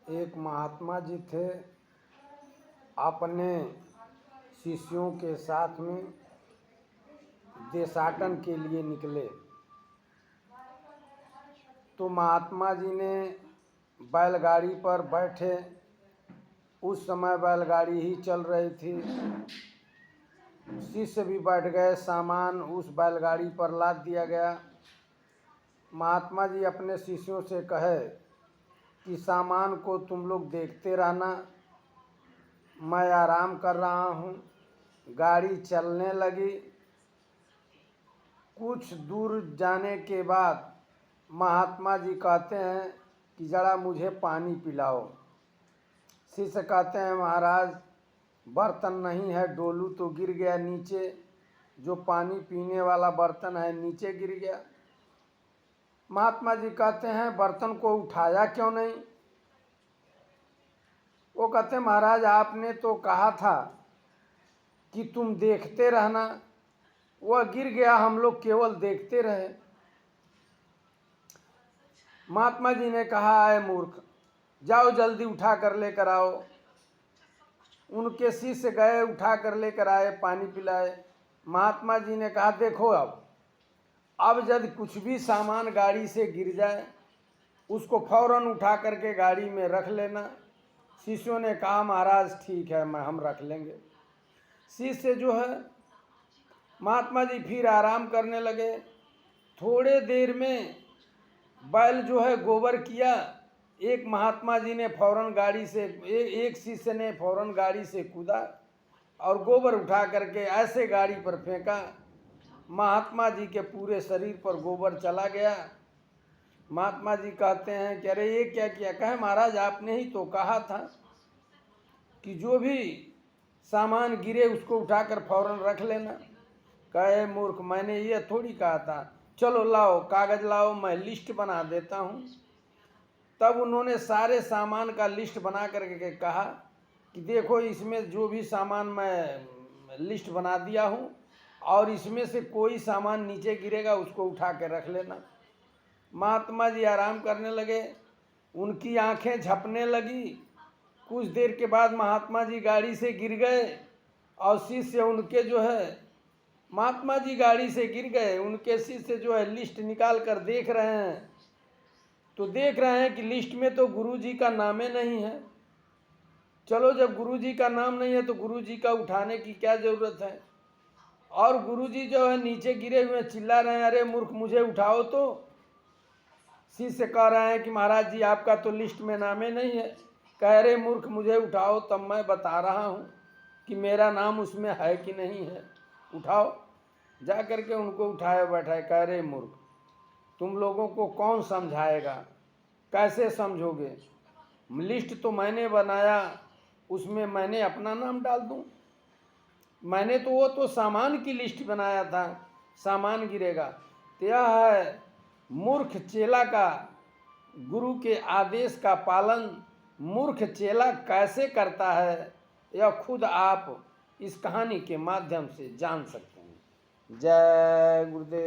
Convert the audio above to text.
एक महात्मा जी थे, अपने शिष्यों के साथ में देशाटन के लिए निकले। तो महात्मा जी ने बैलगाड़ी पर बैठे। उस समय बैलगाड़ी ही चल रही थी। शिष्य भी बैठ गए, सामान उस बैलगाड़ी पर लाद दिया गया। महात्मा जी अपने शिष्यों से कहे कि सामान को तुम लोग देखते रहना, मैं आराम कर रहा हूँ। गाड़ी चलने लगी। कुछ दूर जाने के बाद महात्मा जी कहते हैं कि जरा मुझे पानी पिलाओ। शिष्य कहते हैं महाराज बर्तन नहीं है, डोलू तो गिर गया नीचे, जो पानी पीने वाला बर्तन है नीचे गिर गया। महात्मा जी कहते हैं बर्तन को उठाया क्यों नहीं? वो कहते हैं महाराज आपने तो कहा था कि तुम देखते रहना, वह गिर गया, हम लोग केवल देखते रहे। महात्मा जी ने कहा आए मूर्ख, जाओ जल्दी उठा कर लेकर आओ। उनके शिष्य गए, उठा कर लेकर आए, पानी पिलाए। महात्मा जी ने कहा देखो अब यदि कुछ भी सामान गाड़ी से गिर जाए उसको फौरन उठा करके गाड़ी में रख लेना। शिष्यों ने कहा महाराज ठीक है, हम रख लेंगे। शिष्य जो है महात्मा जी फिर आराम करने लगे। थोड़े देर में बैल जो है गोबर किया। एक महात्मा जी ने फौरन गाड़ी से एक शिष्य ने फौरन गाड़ी से कूदा और गोबर उठा करके ऐसे गाड़ी पर फेंका, महात्मा जी के पूरे शरीर पर गोबर चला गया। महात्मा जी कहते हैं कि अरे ये क्या किया? कहे महाराज आपने ही तो कहा था कि जो भी सामान गिरे उसको उठाकर फौरन रख लेना। कहे मूर्ख, मैंने ये थोड़ी कहा था, चलो लाओ कागज लाओ, मैं लिस्ट बना देता हूँ। तब उन्होंने सारे सामान का लिस्ट बना करके कहा कि देखो इसमें जो भी सामान मैं लिस्ट बना दिया हूँ और इसमें से कोई सामान नीचे गिरेगा उसको उठा के रख लेना। महात्मा जी आराम करने लगे, उनकी आंखें झपने लगी। कुछ देर के बाद महात्मा जी गाड़ी से गिर गए और शिष्य उनके जो है, महात्मा जी गाड़ी से गिर गए, उनके शिष्य जो है लिस्ट निकाल कर देख रहे हैं। तो देख रहे हैं कि लिस्ट में तो गुरु जी का नाम ही नहीं है। चलो जब गुरु जी का नाम नहीं है तो गुरु जी का उठाने की क्या ज़रूरत है? और गुरु जी जो है नीचे गिरे हुए चिल्ला रहे हैं अरे मूर्ख मुझे उठाओ। तो शिष्य कह रहे हैं कि महाराज जी आपका तो लिस्ट में नाम ही नहीं है। कह रहे मूर्ख मुझे उठाओ, तब मैं बता रहा हूँ कि मेरा नाम उसमें है कि नहीं है, उठाओ। जा करके उनको उठाए बैठाए। कह रहे मूर्ख तुम लोगों को कौन समझाएगा, कैसे समझोगे? लिस्ट तो मैंने बनाया, उसमें मैंने अपना नाम डाल दूं? मैंने तो वो तो सामान की लिस्ट बनाया था, सामान गिरेगा। तो यह है मूर्ख चेला का, गुरु के आदेश का पालन मूर्ख चेला कैसे करता है, यह खुद आप इस कहानी के माध्यम से जान सकते हैं। जय गुरुदेव।